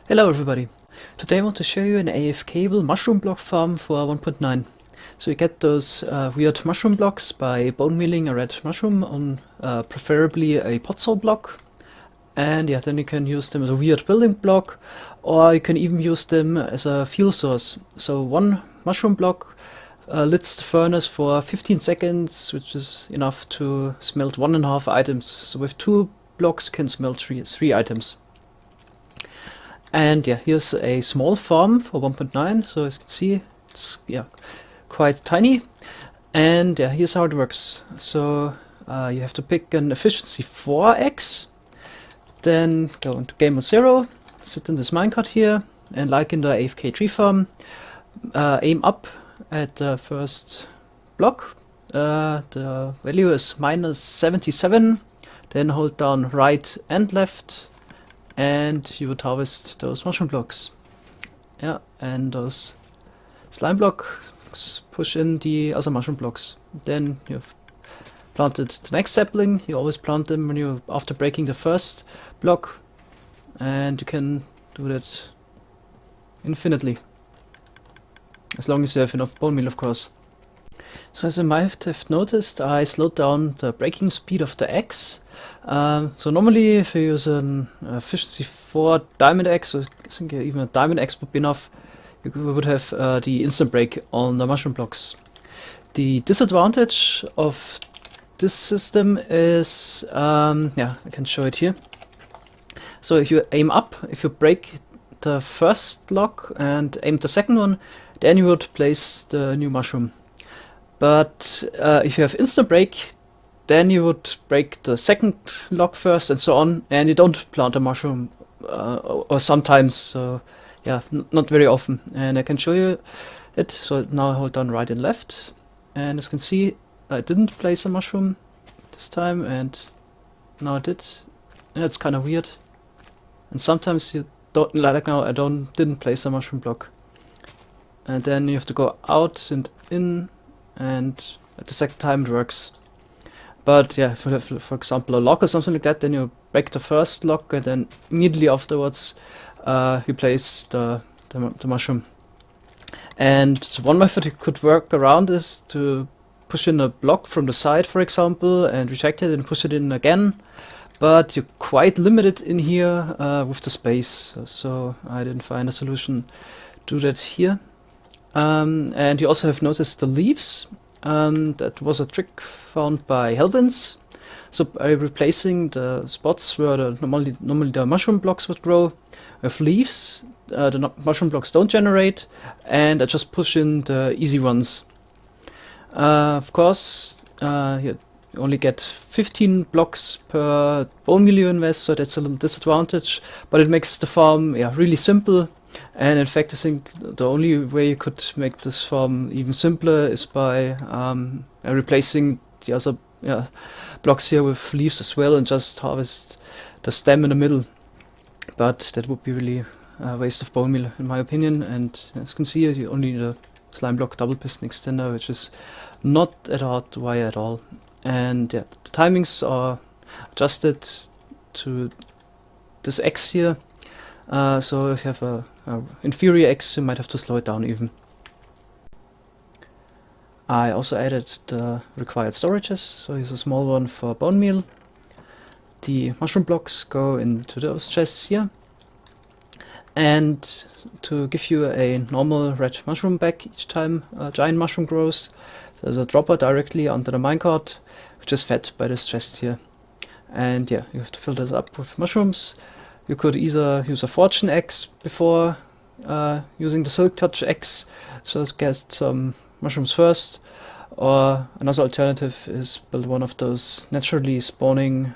Hello everybody! Today I want to show you an AFK'able mushroom block farm for 1.9. So you get those weird mushroom blocks by bone mealing a red mushroom on preferably a podzol block. And yeah, then you can use them as a weird building block, or you can even use them as a fuel source. So one mushroom block lights the furnace for 15 seconds, which is enough to smelt 1.5 items. So with 2 blocks you can smelt three items. And yeah, here's a small farm for 1.9, so as you can see, it's quite tiny. And yeah, here's how it works. So you have to pick an efficiency 4x, then go into game mode 0, sit in this minecart here, and like in the AFK tree farm, aim up at the first block. The value is -77, then hold down right and left, and you would harvest those mushroom blocks. Yeah, and those slime blocks push in the other mushroom blocks. Then you've planted the next sapling. You always plant them when you after breaking the first block, and you can do that infinitely, as long as you have enough bone meal, of course. So as you might have noticed, I slowed down the breaking speed of the axe. So normally if you use an efficiency 4 diamond axe, or I think even a diamond axe would be enough, you would have the instant break on the mushroom blocks. The disadvantage of this system is, yeah, I can show it here. So if you aim up, if you break the first block and aim the second one, then you would place the new mushroom. But if you have instant break, then you would break the second block first and so on, and you don't plant a mushroom, or sometimes, so yeah, not very often. And I can show you it. So now I hold down right and left, and as you can see, I didn't place a mushroom this time, and now I did. And it's kind of weird. And sometimes you don't, like now I didn't place a mushroom block, and then you have to go out and in, and at the second time it works. But yeah, if you have, for example, a lock or something like that, then you break the first lock, and then immediately afterwards you place the mushroom. And one method you could work around is to push in a block from the side, for example, and reject it and push it in again. But you're quite limited in here with the space, so I didn't find a solution to that here. And you also have noticed the leaves. That was a trick found by Helvins. So by replacing the spots where normally the mushroom blocks would grow with leaves, the mushroom blocks don't generate, and I just push in the easy ones. Of course, you only get 15 blocks per bone meal you invest, so that's a little disadvantage, but it makes the farm really simple. And in fact, I think the only way you could make this farm even simpler is by replacing the other blocks here with leaves as well, and just harvest the stem in the middle. But that would be really a waste of bone meal, in my opinion. And as you can see, you only need a slime block double piston extender, which is not that hard to wire at all. And yeah, the timings are adjusted to this X here. So if you have a inferior X, you might have to slow it down even. I also added the required storages, so here's a small one for bone meal. The mushroom blocks go into those chests here. And to give you a normal red mushroom back each time a giant mushroom grows, there's a dropper directly under the minecart, which is fed by this chest here. And yeah, you have to fill this up with mushrooms. You could either use a fortune X before using the silk touch X, so get some mushrooms first, or another alternative is build one of those naturally spawning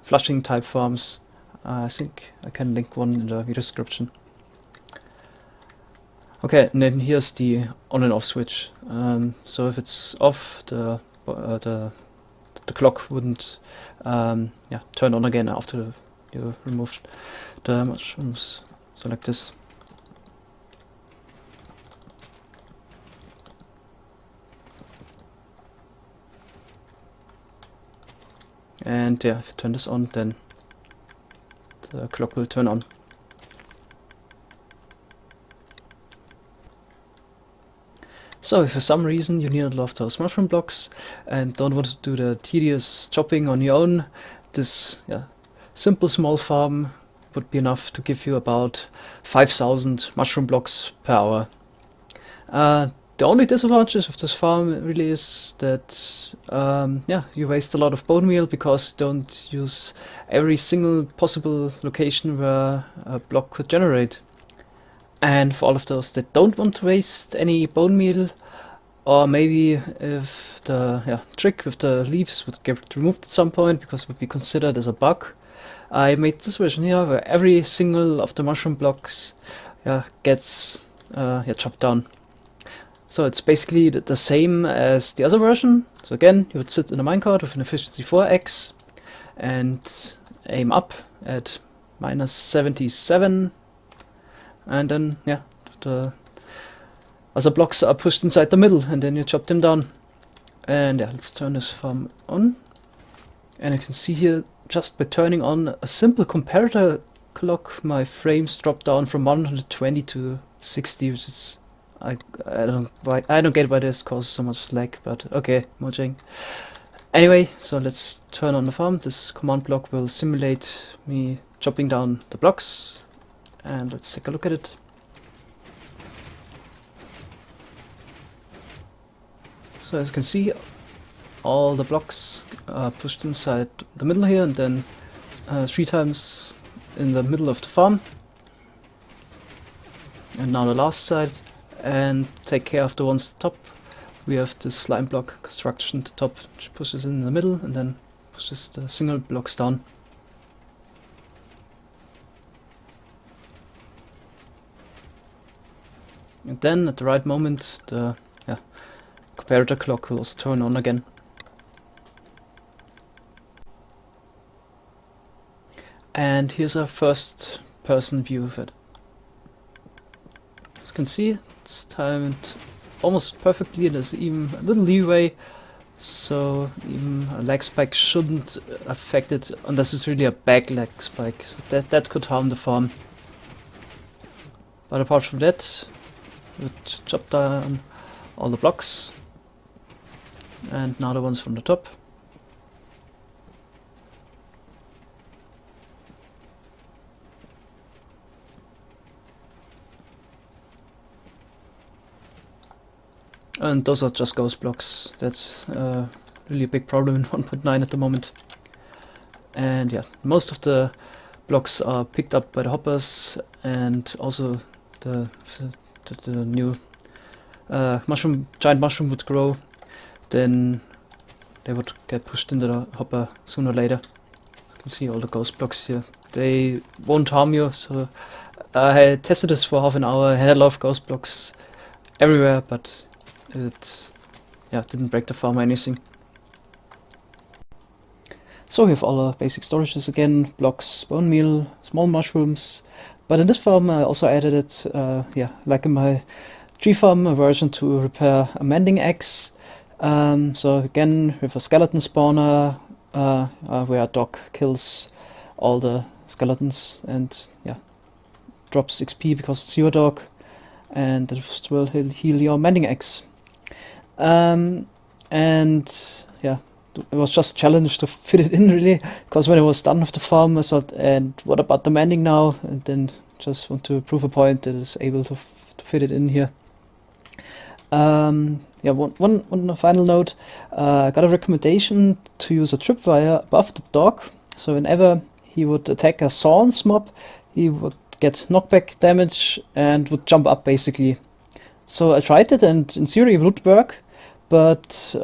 flushing type farms. I think I can link one in the video description. Okay, and then here's the on and off switch. So if it's off, the clock wouldn't turn on again after you removed the mushrooms. So like this. And yeah, if you turn this on, then the clock will turn on. So if for some reason you need a lot of those mushroom blocks and don't want to do the tedious chopping on your own, this simple small farm would be enough to give you about 5,000 mushroom blocks per hour. The only disadvantage of this farm really is that you waste a lot of bone meal because you don't use every single possible location where a block could generate. And for all of those that don't want to waste any bone meal, or maybe if the trick with the leaves would get removed at some point because it would be considered as a bug, I made this version here where every single of the mushroom blocks gets chopped down. So it's basically the same as the other version. So again, you would sit in a minecart with an efficiency 4x and aim up at -77, and then the other blocks are pushed inside the middle and then you chop them down. And let's turn this farm on. And you can see here, just by turning on a simple comparator clock, my frames drop down from 120 to 60, which is I don't get why this causes so much lag, but okay, Mojang. Anyway, so let's turn on the farm. This command block will simulate me chopping down the blocks, and let's take a look at it. So as you can see, all the blocks are pushed inside the middle here, and then 3 times in the middle of the farm. And now the last side, and take care of the ones at the top. We have the slime block construction at the top, which pushes in the middle and then pushes the single blocks down. And then at the right moment, the comparator clock will also turn on again. And here's our first person view of it. As you can see, it's timed almost perfectly. There's even a little leeway, so even a lag spike shouldn't affect it unless it's really a back lag spike. So that could harm the farm. But apart from that, we'd chop down all the blocks, and now the ones from the top. And those are just ghost blocks. That's really a big problem in 1.9 at the moment. And most of the blocks are picked up by the hoppers, and also the new giant mushroom would grow, then they would get pushed into the hopper sooner or later. You can see all the ghost blocks here. They won't harm you, so I tested this for half an hour. I had a lot of ghost blocks everywhere, but it didn't break the farm or anything. So we have all our basic storages again: blocks, bone meal, small mushrooms. But in this farm I also added it, like in my tree farm version, to repair a mending axe. So again, with a skeleton spawner, where a dog kills all the skeletons and drops XP because it's your dog, and that will heal your mending axe. It was just a challenge to fit it in, really, because when I was done with the farm I thought, and what about the mending now? And then just want to prove a point that it's able to fit it in here. One final note, I got a recommendation to use a tripwire above the dog, so whenever he would attack a thorns mob, he would get knockback damage and would jump up basically. So I tried it, and in theory it would work, but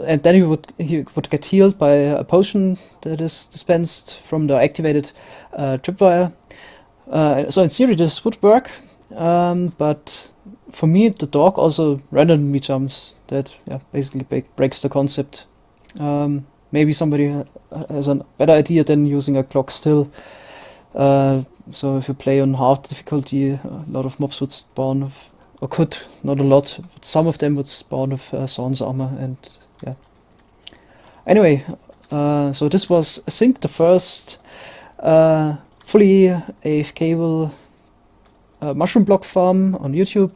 and then he would get healed by a potion that is dispensed from the activated tripwire. So in theory this would work, but for me the dog also randomly jumps. That basically breaks the concept. Maybe somebody has a better idea than using a clock still. So if you play on hard difficulty, a lot of mobs would spawn with, or could, not a lot, but some of them would spawn with Thorns armor, and Anyway, so this was, I think, the first fully AFKable mushroom block farm on YouTube.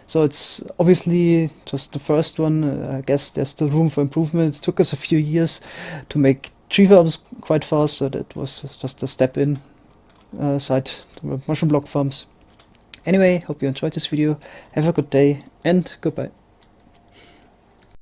So it's obviously just the first one. I guess there's still room for improvement. It took us a few years to make tree farms quite fast, so that was just a step in side to mushroom block farms. Anyway, hope you enjoyed this video. Have a good day and goodbye.